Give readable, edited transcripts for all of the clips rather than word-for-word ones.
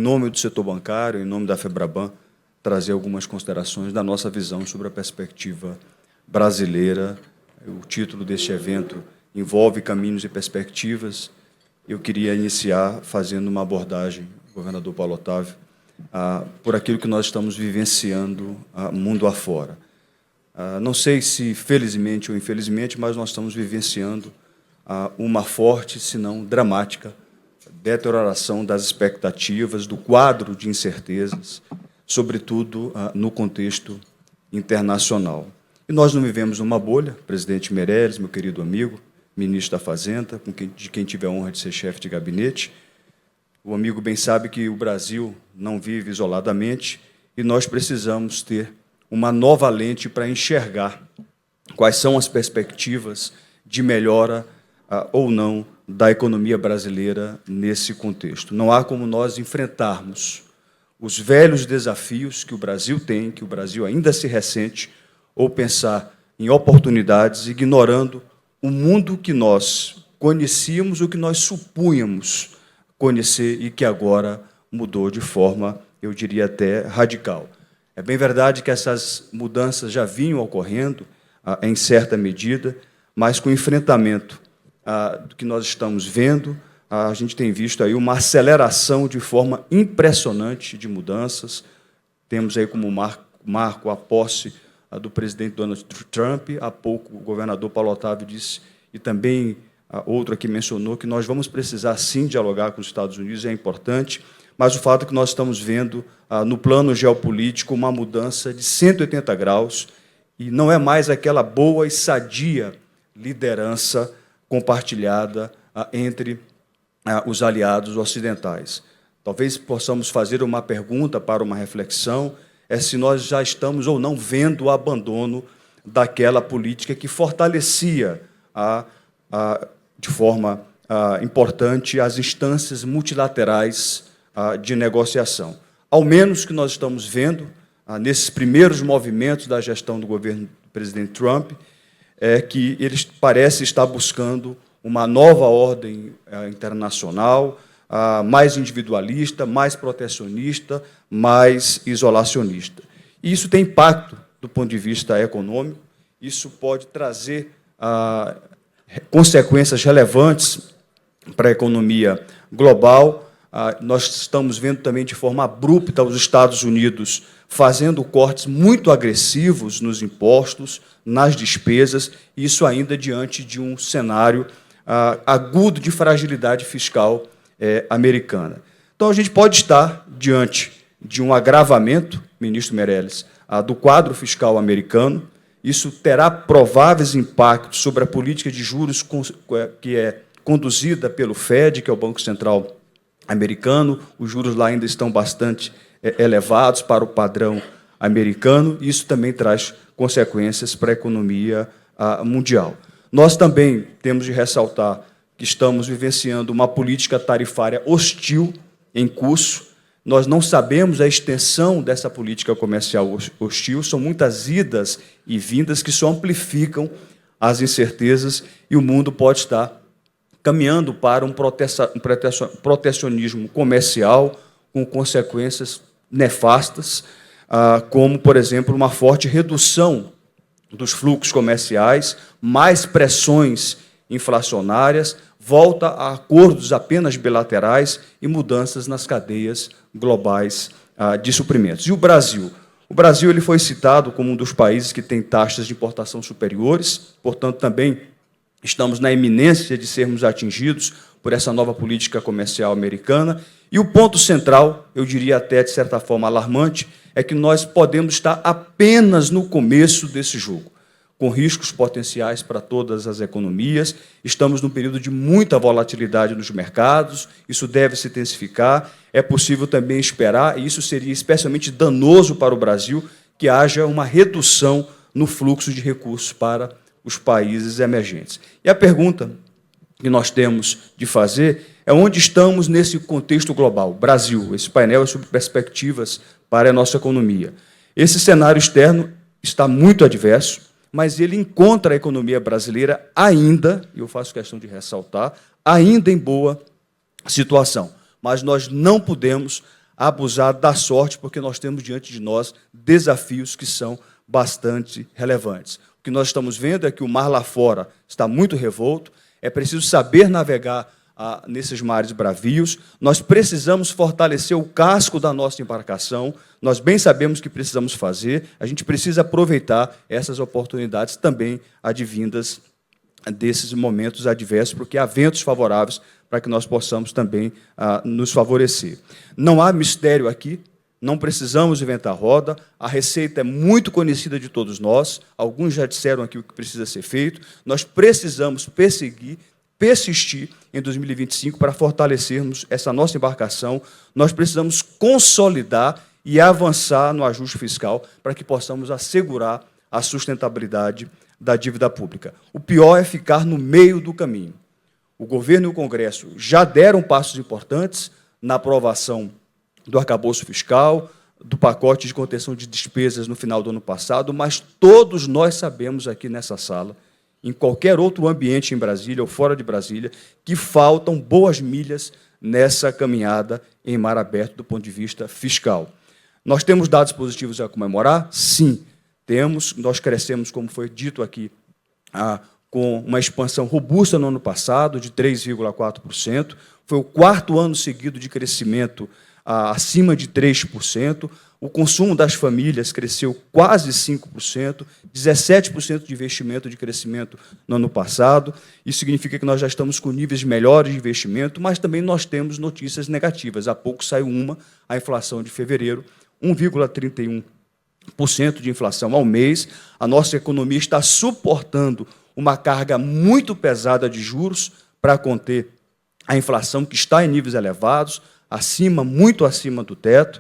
nome do setor bancário, em nome da FEBRABAN, trazer algumas considerações da nossa visão sobre a perspectiva brasileira. O título deste evento envolve caminhos e perspectivas. Eu queria iniciar fazendo uma abordagem, governador Paulo Otávio, por aquilo que nós estamos vivenciando mundo afora. Não sei se felizmente ou infelizmente, mas nós estamos vivenciando uma forte, se não dramática, deterioração das expectativas, do quadro de incertezas, sobretudo no contexto internacional. E nós não vivemos numa bolha, presidente Meirelles, meu querido amigo, ministro da Fazenda, de quem tive a honra de ser chefe de gabinete. O amigo bem sabe que o Brasil não vive isoladamente e nós precisamos ter uma nova lente para enxergar quais são as perspectivas de melhora ou não da economia brasileira nesse contexto. Não há como nós enfrentarmos os velhos desafios que o Brasil tem, que o Brasil ainda se ressente, ou pensar em oportunidades, ignorando o mundo que nós conhecíamos, o que nós supunhamos conhecer e que agora mudou de forma, eu diria até radical. É bem verdade que essas mudanças já vinham ocorrendo, em certa medida, mas com o enfrentamento do que nós estamos vendo, a gente tem visto aí uma aceleração de forma impressionante de mudanças. Temos aí como marco a posse do presidente Donald Trump. Há pouco o governador Paulo Otávio disse, e também outro aqui mencionou, que nós vamos precisar, sim, dialogar com os Estados Unidos, é importante, mas o fato é que nós estamos vendo, no plano geopolítico, uma mudança de 180 graus, e não é mais aquela boa e sadia liderança compartilhada entre os aliados ocidentais. Talvez possamos fazer uma pergunta para uma reflexão, se nós já estamos ou não vendo o abandono daquela política que fortalecia de forma importante as instâncias multilaterais de negociação. Ao menos que nós estamos vendo, nesses primeiros movimentos da gestão do governo do presidente Trump, é que eles parecem estar buscando uma nova ordem internacional, mais individualista, mais protecionista, mais isolacionista. E isso tem impacto do ponto de vista econômico, isso pode trazer consequências relevantes para a economia global. Nós estamos vendo também de forma abrupta os Estados Unidos fazendo cortes muito agressivos nos impostos, nas despesas, isso ainda diante de um cenário agudo de fragilidade fiscal americana. Então, a gente pode estar diante de um agravamento, ministro Meirelles, do quadro fiscal americano. Isso terá prováveis impactos sobre a política de juros que é conduzida pelo FED, que é o Banco Central americano. Os juros lá ainda estão bastante elevados para o padrão americano, e isso também traz consequências para a economia mundial. Nós também temos de ressaltar que estamos vivenciando uma política tarifária hostil em curso. Nós não sabemos a extensão dessa política comercial hostil, são muitas idas e vindas que só amplificam as incertezas, e o mundo pode estar caminhando para um protecionismo comercial com consequências nefastas, como, por exemplo, uma forte redução dos fluxos comerciais, mais pressões inflacionárias, volta a acordos apenas bilaterais e mudanças nas cadeias globais de suprimentos. E o Brasil? O Brasil ele foi citado como um dos países que tem taxas de importação superiores, portanto, também estamos na iminência de sermos atingidos por essa nova política comercial americana. E o ponto central, eu diria até de certa forma alarmante, é que nós podemos estar apenas no começo desse jogo, com riscos potenciais para todas as economias. Estamos num período de muita volatilidade nos mercados, isso deve se intensificar. É possível também esperar, e isso seria especialmente danoso para o Brasil, que haja uma redução no fluxo de recursos para os países emergentes. E a pergunta que nós temos de fazer é onde estamos nesse contexto global. Brasil, esse painel é sobre perspectivas para a nossa economia. Esse cenário externo está muito adverso, mas ele encontra a economia brasileira ainda, e eu faço questão de ressaltar, ainda em boa situação. Mas nós não podemos abusar da sorte, porque nós temos diante de nós desafios que são bastante relevantes. O que nós estamos vendo é que o mar lá fora está muito revolto, é preciso saber navegar nesses mares bravios, nós precisamos fortalecer o casco da nossa embarcação, nós bem sabemos que precisamos fazer, a gente precisa aproveitar essas oportunidades também advindas desses momentos adversos, porque há ventos favoráveis para que nós possamos também nos favorecer. Não há mistério aqui, não precisamos inventar roda, a receita é muito conhecida de todos nós, alguns já disseram aqui o que precisa ser feito, nós precisamos persistir em 2025 para fortalecermos essa nossa embarcação, nós precisamos consolidar e avançar no ajuste fiscal para que possamos assegurar a sustentabilidade da dívida pública. O pior é ficar no meio do caminho. O governo e o Congresso já deram passos importantes na aprovação do arcabouço fiscal, do pacote de contenção de despesas no final do ano passado, mas todos nós sabemos aqui nessa sala, em qualquer outro ambiente em Brasília ou fora de Brasília, que faltam boas milhas nessa caminhada em mar aberto do ponto de vista fiscal. Nós temos dados positivos a comemorar? Sim, temos. Nós crescemos, como foi dito aqui, com uma expansão robusta no ano passado, de 3,4%. Foi o quarto ano seguido de crescimento acima de 3%. O consumo das famílias cresceu quase 5%, 17% de investimento de crescimento no ano passado. Isso significa que nós já estamos com níveis melhores de investimento, mas também nós temos notícias negativas. Há pouco saiu a inflação de fevereiro, 1,31% de inflação ao mês. A nossa economia está suportando uma carga muito pesada de juros para conter a inflação, que está em níveis elevados, muito acima do teto,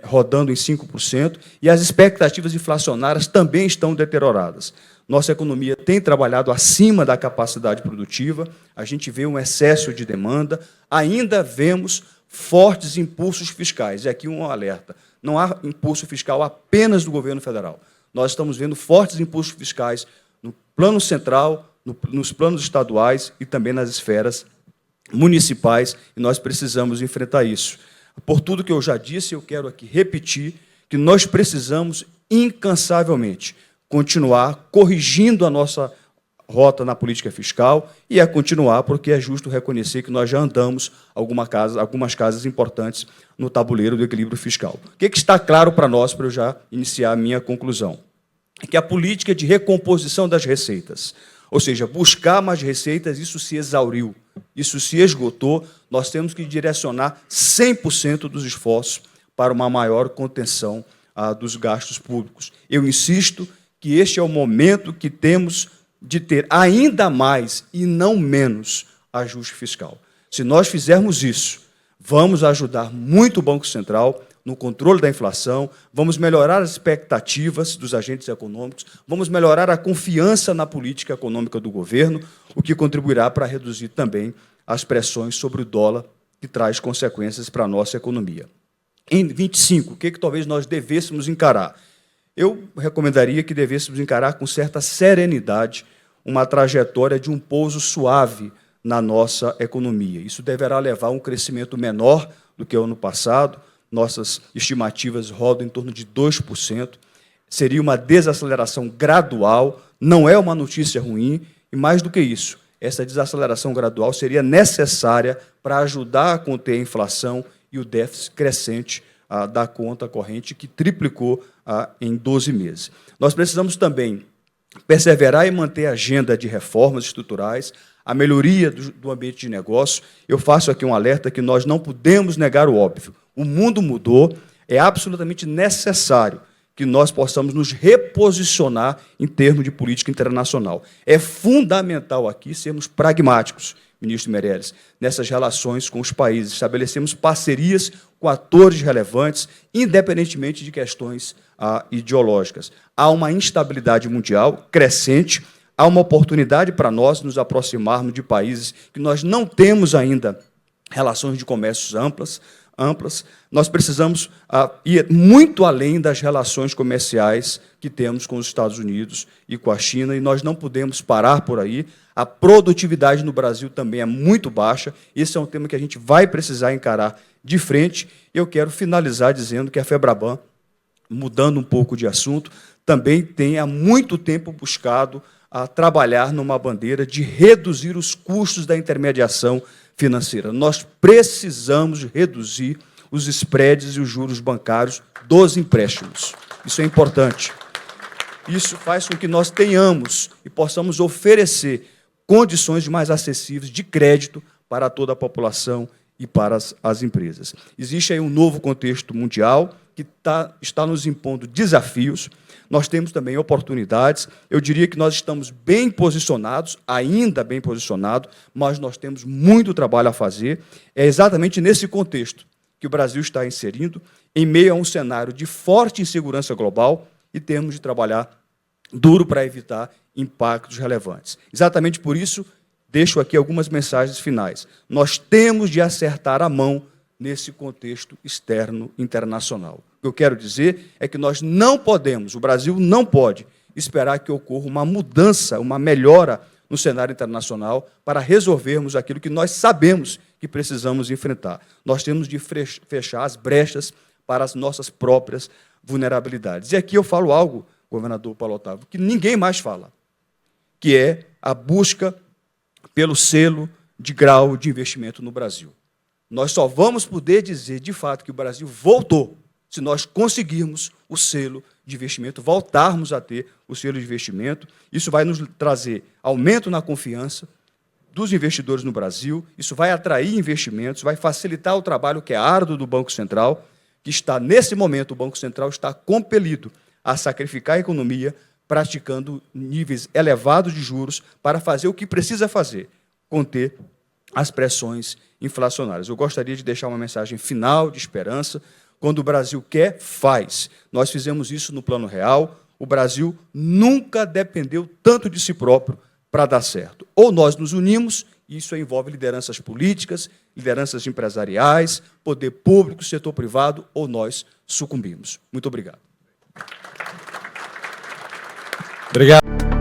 rodando em 5%, e as expectativas inflacionárias também estão deterioradas. Nossa economia tem trabalhado acima da capacidade produtiva, a gente vê um excesso de demanda, ainda vemos fortes impulsos fiscais. E aqui um alerta, não há impulso fiscal apenas do governo federal. Nós estamos vendo fortes impulsos fiscais no plano central, nos planos estaduais e também nas esferas municipais, e nós precisamos enfrentar isso. Por tudo que eu já disse, eu quero aqui repetir que nós precisamos incansavelmente continuar corrigindo a nossa rota na política fiscal e continuar, porque é justo reconhecer que nós já andamos algumas casas importantes no tabuleiro do equilíbrio fiscal. O que está claro para nós, para eu já iniciar a minha conclusão? É que a política de recomposição das receitas, ou seja, buscar mais receitas, isso se exauriu, isso se esgotou, nós temos que direcionar 100% dos esforços para uma maior contenção dos gastos públicos. Eu insisto que este é o momento que temos de ter ainda mais e não menos ajuste fiscal. Se nós fizermos isso, vamos ajudar muito o Banco Central no controle da inflação, vamos melhorar as expectativas dos agentes econômicos, vamos melhorar a confiança na política econômica do governo, o que contribuirá para reduzir também as pressões sobre o dólar, que traz consequências para a nossa economia. Em 25, o que talvez nós devêssemos encarar? Eu recomendaria que devêssemos encarar com certa serenidade uma trajetória de um pouso suave na nossa economia. Isso deverá levar a um crescimento menor do que o ano passado. Nossas estimativas rodam em torno de 2%. Seria uma desaceleração gradual, não é uma notícia ruim, e mais do que isso, essa desaceleração gradual seria necessária para ajudar a conter a inflação e o déficit crescente da conta corrente, que triplicou em 12 meses. Nós precisamos também perseverar e manter a agenda de reformas estruturais, a melhoria do ambiente de negócio. Eu faço aqui um alerta que nós não podemos negar o óbvio. O mundo mudou, é absolutamente necessário que nós possamos nos reposicionar em termos de política internacional. É fundamental aqui sermos pragmáticos, ministro Meirelles, nessas relações com os países. Estabelecemos parcerias com atores relevantes, independentemente de questões ideológicas. Há uma instabilidade mundial crescente, há uma oportunidade para nós nos aproximarmos de países que nós não temos ainda relações de comércio amplas, amplas, nós precisamos ir muito além das relações comerciais que temos com os Estados Unidos e com a China, e nós não podemos parar por aí. A produtividade no Brasil também é muito baixa. Esse é um tema que a gente vai precisar encarar de frente. Eu quero finalizar dizendo que a FEBRABAN, mudando um pouco de assunto, também tem há muito tempo buscado a trabalhar numa bandeira de reduzir os custos da intermediação financeira. Nós precisamos reduzir os spreads e os juros bancários dos empréstimos. Isso é importante. Isso faz com que nós tenhamos e possamos oferecer condições mais acessíveis de crédito para toda a população e para as empresas. Existe aí um novo contexto mundial que está nos impondo desafios. Nós temos também oportunidades. Eu diria que nós estamos bem posicionados, ainda bem posicionados, mas nós temos muito trabalho a fazer. É exatamente nesse contexto que o Brasil está inserindo, em meio a um cenário de forte insegurança global, e temos de trabalhar duro para evitar impactos relevantes. Exatamente por isso, deixo aqui algumas mensagens finais. Nós temos de acertar a mão nesse contexto externo internacional. O que eu quero dizer é que nós não podemos, o Brasil não pode esperar que ocorra uma mudança, uma melhora no cenário internacional para resolvermos aquilo que nós sabemos que precisamos enfrentar. Nós temos de fechar as brechas para as nossas próprias vulnerabilidades. E aqui eu falo algo, governador Paulo Otávio, que ninguém mais fala, que é a busca pelo selo de grau de investimento no Brasil. Nós só vamos poder dizer, de fato, que o Brasil voltou se nós conseguirmos o selo de investimento, voltarmos a ter o selo de investimento. Isso vai nos trazer aumento na confiança dos investidores no Brasil, isso vai atrair investimentos, vai facilitar o trabalho que é árduo do Banco Central, que está, nesse momento, o Banco Central está compelido a sacrificar a economia, praticando níveis elevados de juros para fazer o que precisa fazer, conter as pressões inflacionárias. Eu gostaria de deixar uma mensagem final de esperança. Quando o Brasil quer, faz. Nós fizemos isso no Plano Real. O Brasil nunca dependeu tanto de si próprio para dar certo. Ou nós nos unimos, e isso envolve lideranças políticas, lideranças empresariais, poder público, setor privado, ou nós sucumbimos. Muito obrigado. Obrigado.